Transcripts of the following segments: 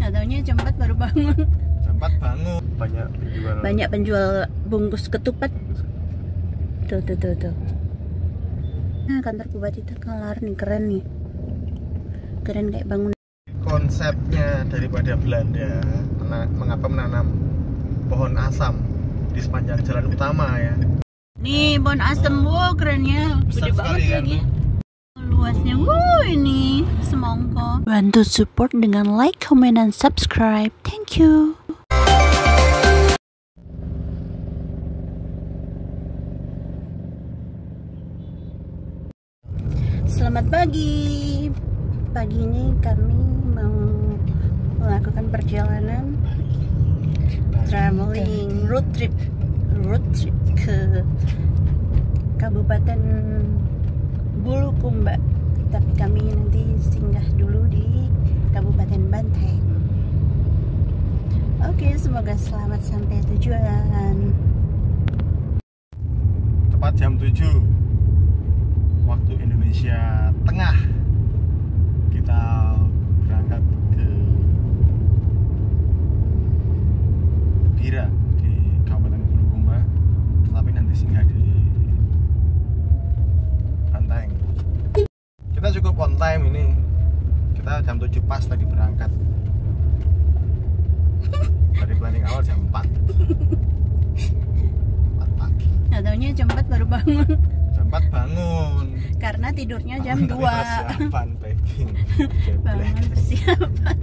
Nggak taunya jam 4 baru bangun. Jam 4 bangun. Banyak penjual bungkus ketupat. Tuh. Nah, kantor Bupati Takalar nih, keren nih. Keren kayak bangunan. Konsepnya daripada Belanda, mengapa menanam pohon asam di sepanjang jalan utama ya. Nih, pohon asam, wow kerennya. Besar Gede sekali banget kan ini. Luasnya, wow ini semongko. Bantu support dengan like, comment, dan subscribe. Thank you. Selamat pagi. Pagi ini kami mau melakukan perjalanan traveling road trip ke Kabupaten Bulukumba. Tapi kami nanti singgah dulu di Kabupaten Banteng. Oke, semoga selamat sampai tujuan. Tepat jam 7 waktu Indonesia Tengah kita berangkat ke Bira di Kabupaten Bulukumba, tetapi nanti singgah di Banteng. Kita cukup on time ini, kita jam 7 pas tadi berangkat. Dari planning awal jam 4 pagi. Nggak taunya jam 4 baru bangun. Jam 4 bangun Karena tidurnya jam 2. Persiapan packing. Bangun persiapan.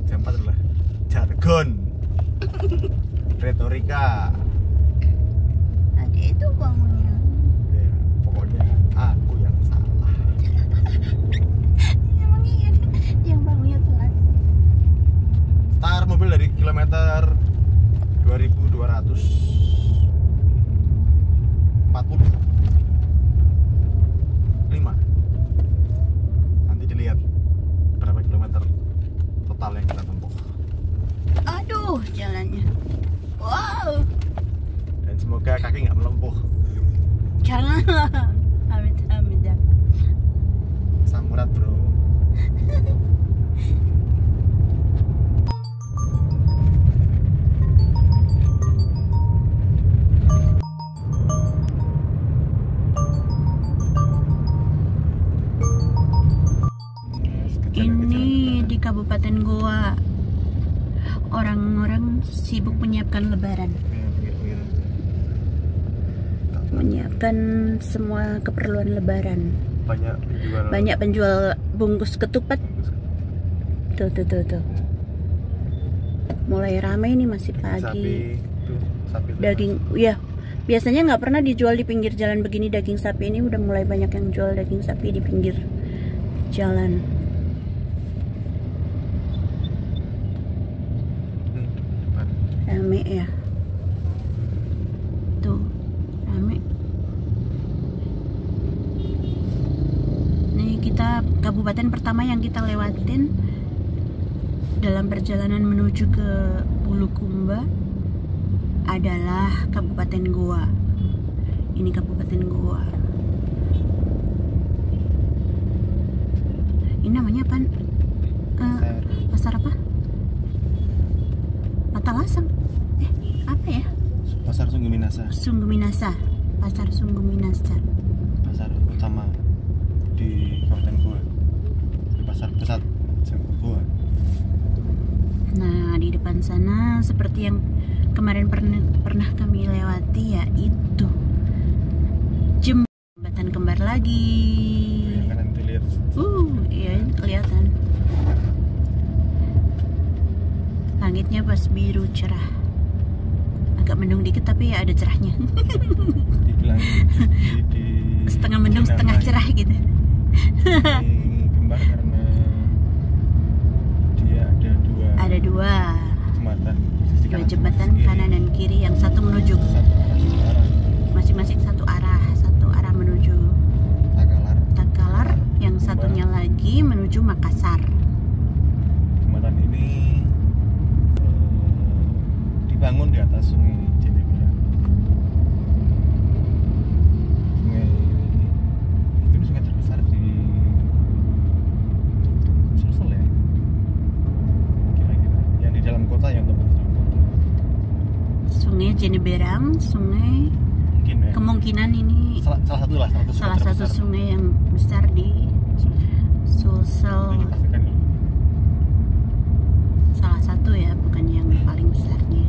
Jam 4 adalah jargon, retorika. Ada itu bangunnya. Ya, pokoknya aku yang salah. Emang iya yang bangunnya telat. Start mobil dari kilometer 2245. Nanti dilihat berapa kilometer total yang kita tempuh. Aduh, jalannya. Wow. Dan semoga kaki nggak melempuh. Jangan. Amit dah. Samurat bro. Ini di Kabupaten Goa. Orang-orang sibuk menyiapkan lebaran. Menyiapkan semua keperluan lebaran. Banyak penjual bungkus ketupat. Tuh. Mulai ramai nih, masih pagi. Sapi Daging, ya. Biasanya nggak pernah dijual di pinggir jalan begini daging sapi. Ini udah mulai banyak yang jual daging sapi di pinggir jalan. Rame ya. Tuh, rame. Nih kita kabupaten pertama yang kita lewatin dalam perjalanan menuju ke Bulukumba adalah Kabupaten Goa. Ini Kabupaten Goa. Ini namanya apa? Pasar apa? Patalasang. Apa ya? Pasar Sungguh Minasa. Pasar Sungguh Minasa. Pasar utama di Kabupaten Goa. Di pasar pusat Goa. Nah, di depan sana seperti yang kemarin pernah kami lewati, yaitu jembatan kembar lagi. Ya, kan nanti lihat. Iya kelihatan. Langitnya pas biru cerah. Agak mendung dikit tapi ya ada cerahnya. Dibilang di setengah mendung setengah cerah gitu. Kembar karena dia ada dua jembatan. Dua jembatan kanan dan kiri, yang satu menuju masing-masing satu arah menuju Takalar, yang satunya lagi menuju Makassar. Jembatan ini dibangun di atas Sungai Jendebera. Mungkin sungai terbesar di Sulsel ya. Sungai Jeneberang, sungai Mungkin ya. kemungkinan ini salah satu sungai yang besar di Sulsel. Pastikan dulu. Salah satu ya, bukan yang paling besarnya.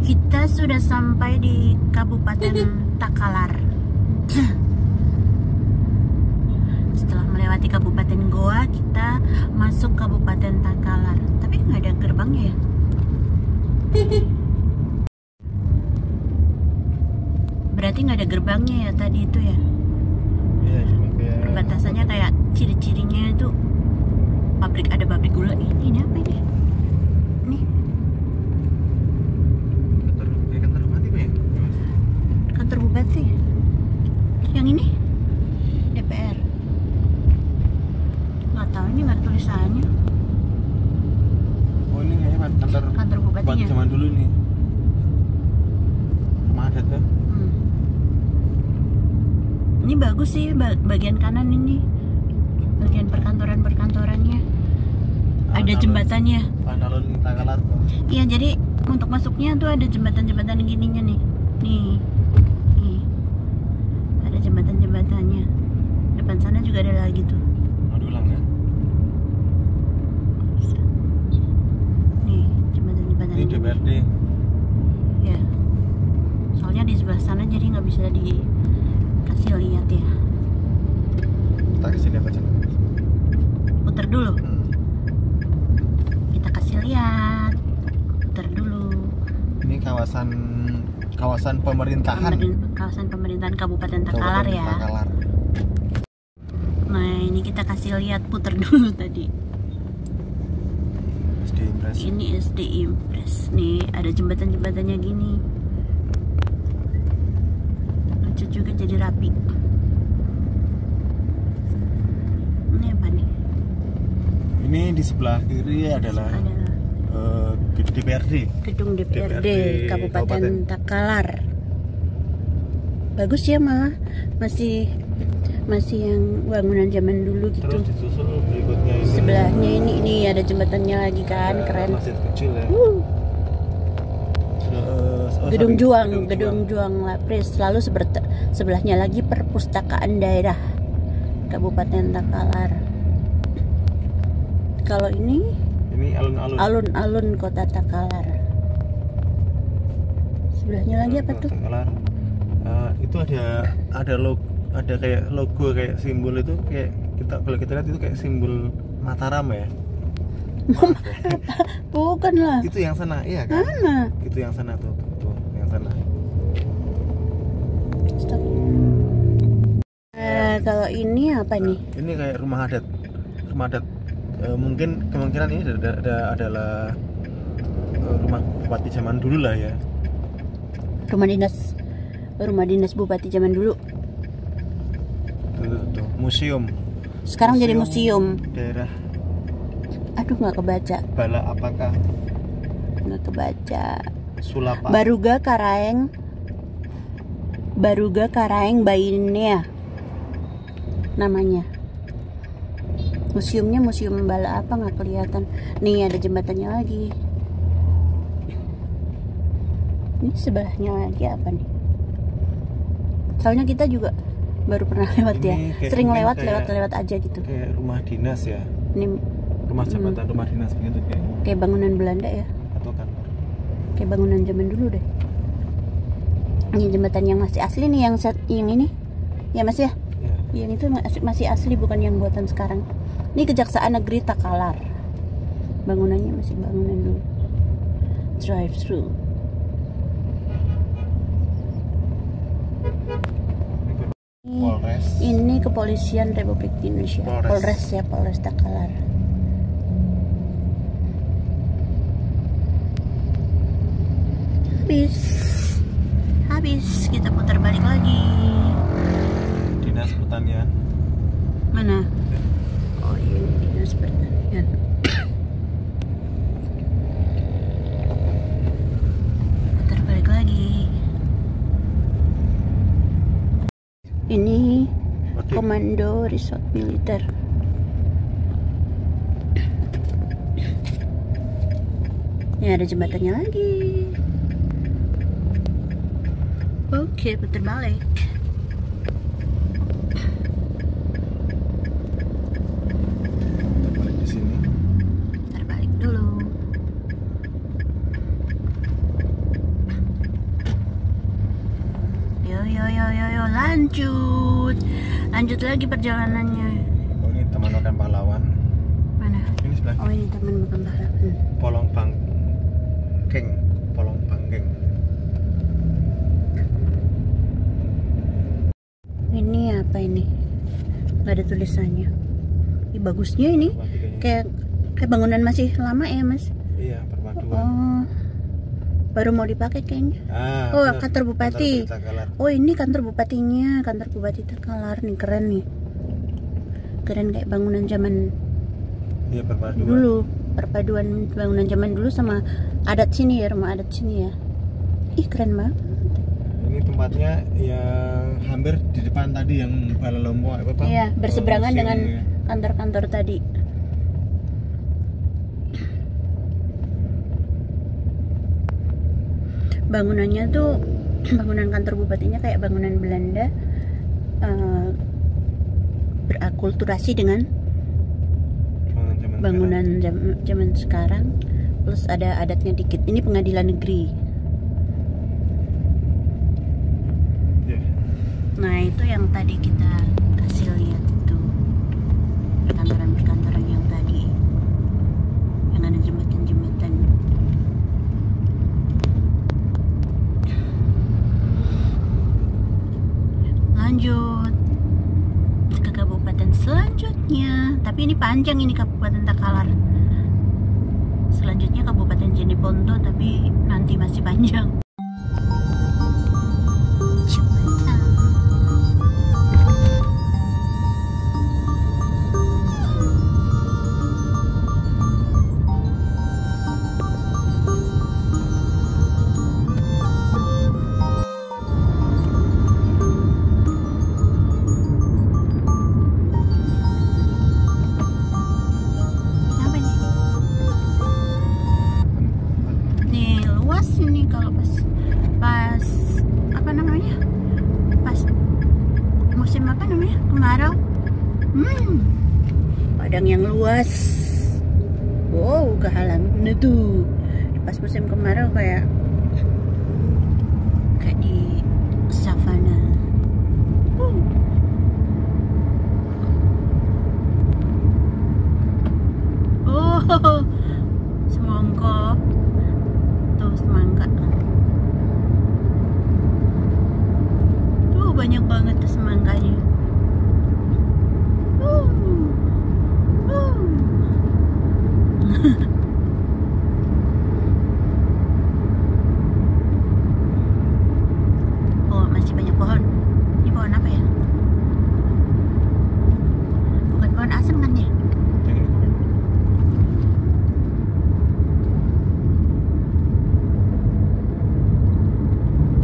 Kita sudah sampai di Kabupaten Takalar. Setelah melewati Kabupaten Goa, kita masuk Kabupaten Takalar. Tapi nggak ada gerbangnya ya? Berarti nggak ada gerbangnya ya tadi itu ya? Iya, cuma kayak Perbatasannya kayak ciri-cirinya itu ada pabrik gula. Ini apa ini? Nih, kantor bupati Pak ya? kantor bupati. Yang ini DPR. Nggak tahu, ini nggak ada tulisannya. Oh, ini kayaknya kantor bupati bupatinya. zaman dulu nih. Rumah adat ya? Ini bagus sih bagian kanan ini, bagian perkantorannya. Ada jembatannya. Alun Takalar. Iya, jadi untuk masuknya tuh ada jembatan gininya nih. Nih. Ada jembatannya. Depan sana juga ada lagi tuh. Mau diulang ya? Nih, jembatan. Ini DPRD. Ya. Soalnya di sebelah sana jadi nggak bisa dikasih lihat ya. Kita kesini apa aja? Putar dulu. Kita kasih lihat. Putar dulu. Ini kawasan pemerintahan. Kawasan pemerintahan Kabupaten Takalar ya. Takalar. Nah, ini kita kasih lihat, putar dulu tadi. SD Impres. Ini SD Impres. Nih, ada jembatannya gini. Lucu juga, jadi rapi. Ini apa nih? Ini di sebelah kiri adalah DPRD. Gedung DPRD DPRD Kabupaten Takalar. Bagus ya, malah masih yang bangunan zaman dulu gitu. Terus disusul berikutnya ini. Sebelahnya ini ada jembatannya lagi kan, keren. Masjid kecil ya. Gedung Juang Lapris. Lalu sebelahnya lagi perpustakaan daerah Kabupaten Takalar. Kalau ini alun-alun Kota Takalar. Sebelahnya lagi apa tuh? Takalar. Itu ada kayak logo, kayak simbol itu, kayak kalau kita lihat itu kayak simbol Mataram ya. Bukan lah. Itu yang sana, iya kan? Mana? Itu yang sana tuh, yang sana. Stop. Kalau ini apa nih? Ini kayak rumah adat. Mungkin kemungkinan ini adalah rumah bupati zaman dulu lah ya. Rumah dinas bupati zaman dulu. Tuh, museum. Sekarang jadi museum. Daerah. Aduh, nggak kebaca. Bala apakah? Nggak kebaca. Sulapa. Baruga Karaeng Bainea namanya. Museumnya museum bala apa, nggak kelihatan. Nih ada jembatannya lagi. Ini sebelahnya lagi apa nih? Soalnya kita juga baru pernah lewat ya. Sering lewat aja gitu. Kayak rumah dinas ya. Ini rumah jabatan, rumah dinas begitu kayak bangunan Belanda ya, atau kantor. kayak bangunan zaman dulu deh. Ini jembatan yang masih asli nih, yang ini ya Mas ya. Ya. Yang itu masih asli, bukan yang buatan sekarang. Ini Kejaksaan Negeri Takalar. Bangunannya masih bangunan dulu. Drive thru. Polres. Ini Kepolisian Republik Indonesia. Polres ya, Polres Takalar. Habis kita putar balik lagi. Dinas Pertanian. Mana? Oh iya, ini Dinas Pertanian. Putar balik lagi. Ini Komando Resort Militer. Ini ada jembatannya lagi. Oke, putar balik. Terbalik di sini. Terbalik dulu. Yo, lanjut lagi perjalanannya. Oh, ini Taman Makam Pahlawan. Mana? Ini sebelah. Oh, ini Taman Makam Pahlawan. Polong Bangkeng. Ini apa ini? Nggak ada tulisannya. Ih, bagusnya ini. Kayak bangunan masih lama ya, Mas? Iya, perpaduan. Oh, baru mau dipakai kayaknya. Oh, bener. Kantor Bupati. Oh, ini kantor bupatinya, kantor Bupati Takalar nih, keren nih. Keren kayak bangunan zaman dulu. Perpaduan bangunan zaman dulu sama adat sini ya, rumah adat sini ya. Ih, keren banget. Ini tempatnya yang hampir di depan tadi yang Balalompo apa Pak? Iya, berseberangan dengan kantor-kantor tadi. Bangunannya tuh bangunan kantor bupatinya kayak bangunan Belanda, berakulturasi dengan bangunan zaman sekarang, plus ada adatnya dikit. Ini pengadilan negeri. Nah, itu yang tadi kita kasih lihat itu kantoran-kantoran yang tadi, yang ada jembatan-jembatan. Lanjut ke kabupaten selanjutnya, tapi ini panjang, ini Kabupaten Takalar. Selanjutnya Kabupaten Jeneponto, tapi nanti masih panjang. Kemarau, padang yang luas. Wow, kehalang. Nah tuh, pas musim kemarau kayak di savana. Oh, semangka. Tuh semangka. Tuh banyak banget tuh semangkanya. Oh, masih banyak pohon. Ini pohon apa ya? Bukan pohon asem kan ya?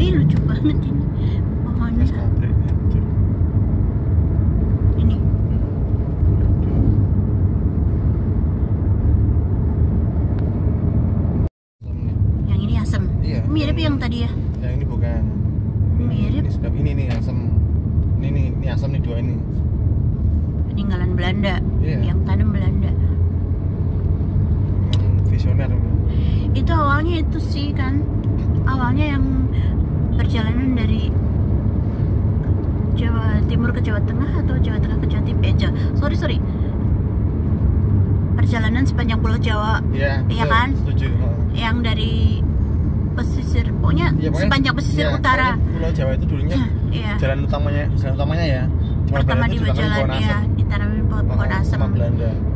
Ih, lucu banget ini pohonnya. Ini. Yang ini asem. Iya. Mirip yang tadi ya? Yang ini bukan. Mirip. Ini asem. Ini asem nih, dua ini. Peninggalan Belanda. Iya. Yang tanam Belanda. visioner. Itu awalnya itu sih kan, awalnya yang perjalanan dari Jawa Timur ke Jawa Tengah atau Jawa Tengah ke Jawa Timur, sorry perjalanan sepanjang Pulau Jawa, iya kan? Setuju. Yang dari pesisir, pokoknya sepanjang pesisir utara. Pulau Jawa itu dulunya jalan utamanya ya. Pertama di jalan ya, ditanamin pohon asem.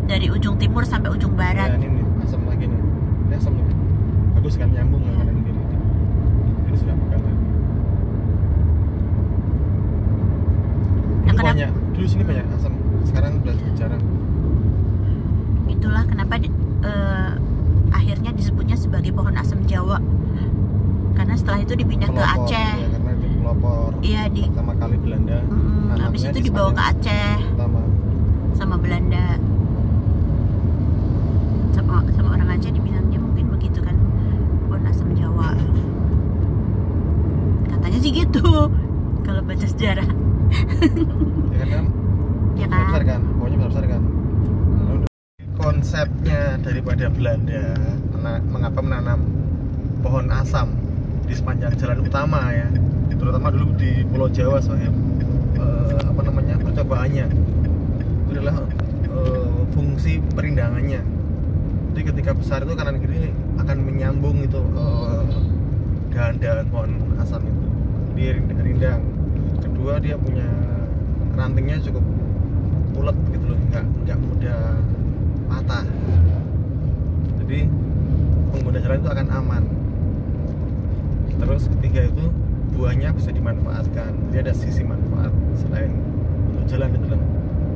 Dari ujung timur sampai ujung barat. Ya, ini asem lagi nih. Ini asem nih. Bagus kan nyambung kan gini. Ini sudah bukan lagi. Nah, banyak. Dulu sini banyak asem. Sekarang udah jarang. Itulah kenapa akhirnya disebutnya sebagai pohon asem Jawa. Karena setelah itu dipindah ke Aceh. Ya, karena itu pelopor. Iya, pertama kali Belanda. Habis itu dibawa ke Aceh. Sama Belanda. Sama orang Aceh dibilangnya mungkin begitu kan, pohon asem Jawa. Katanya sih gitu. Kalau baca sejarah. Ya kan? Besar kan? Pokoknya besar kan? Konsepnya daripada Belanda mengapa menanam pohon asam di sepanjang jalan utama ya, terutama dulu di Pulau Jawa soalnya percobaannya itu adalah fungsi perindangannya. Jadi ketika besar itu kanan kiri akan menyambung itu dahan-dahan pohon asam itu dia rindang. Kedua dia punya rantingnya cukup ulet gitu loh, nggak mudah patah. Jadi pengguna jalan itu akan aman. Terus ketiga itu buahnya bisa dimanfaatkan. Jadi ada sisi manfaat selain untuk jalan itu loh,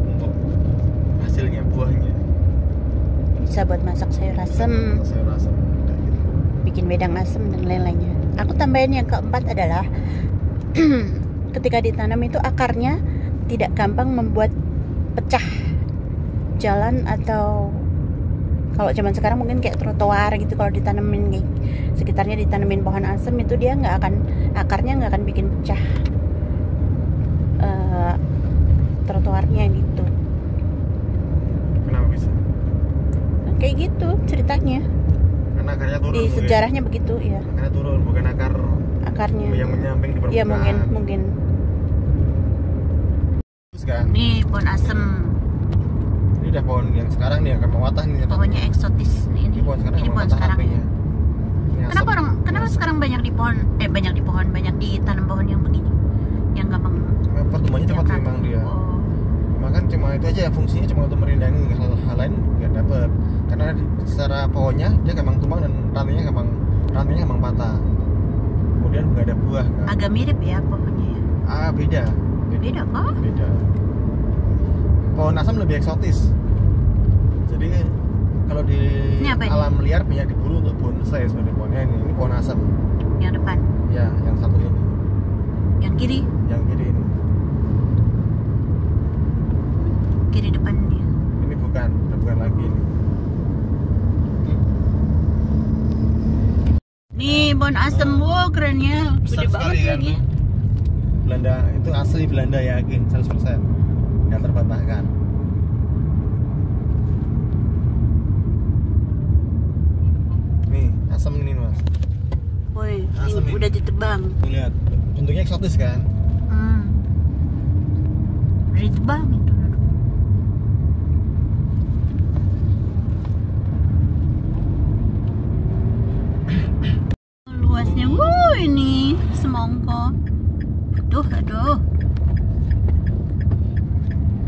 untuk hasilnya buahnya. Bisa buat masak sayur asem, bikin wedang asem dan lain-lainnya. Aku tambahin yang keempat adalah ketika ditanam itu akarnya tidak gampang membuat pecah jalan, atau kalau zaman sekarang mungkin kayak trotoar gitu, kalau ditanemin sekitarnya ditanemin pohon asem itu dia akarnya nggak akan bikin pecah trotoarnya gitu. Kenapa bisa? Kayak gitu ceritanya. Karena akarnya turun. Di sejarahnya begitu ya. Akarnya turun, bukan akarnya yang menyamping di permukaan. Iya mungkin. Terus kan? Nih pohon asem. Ini udah pohon yang sekarang nih yang Watah nih. Pohonnya eksotis nih ini. Ini pohon sekarang ya. Kenapa sekarang banyak ditanam pohon yang begini? Yang gampang. Pertumbuhannya cepat memang dia. Makan cuma itu aja ya, fungsinya cuma untuk merindangi, hal lain nggak dapat. Karena secara pohonnya dia gampang tumbang dan rantingnya gampang patah. Kemudian nggak ada buah kan. Agak mirip ya pohonnya ya. Beda kok? Beda. Pohon asam lebih eksotis. Jadi kalau di alam liar banyak diburu untuk bonsai sebenarnya pohonnya ini pohon asam. Yang depan? Ya, yang satu ini. Yang kiri? Yang kiri ini. Kiri depan dia. Ini bukan lagi ini. Nih pohon asem, wow kerennya. Gede banget kan ini. Belanda itu asli Belanda, yakin 100%. Nggak terbantahkan. Nih asam ini mas. Woi, ini udah ditebang. Tuh lihat, bentuknya eksotis kan? Udah ditebang itu. Luasnya, ini semongko. Aduh.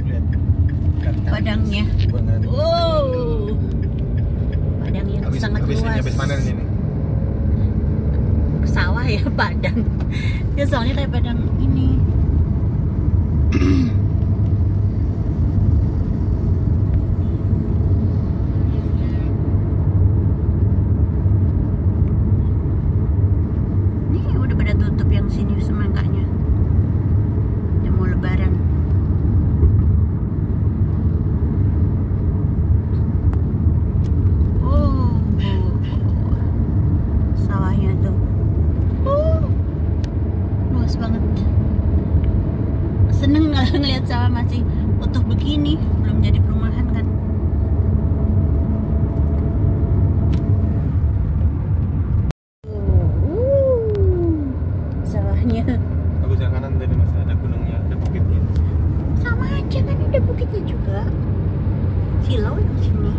Lihat. Padangnya. Wow. Padang yang sangat luas. Habis panen ini. Sawah ya padang. Ya soalnya kayak padang ini. Udah pada tutup yang sini semangkanya. Udah mau lebaran. Sawahnya tuh. Luas banget. Seneng kalau ngeliat sawah masih utuh begini, belum jadi perumahan kan. arahnya. Bagus yang kanan tadi mas, ada gunungnya, ada bukitnya. Sama aja kan, ada bukitnya juga. Silau yang sini.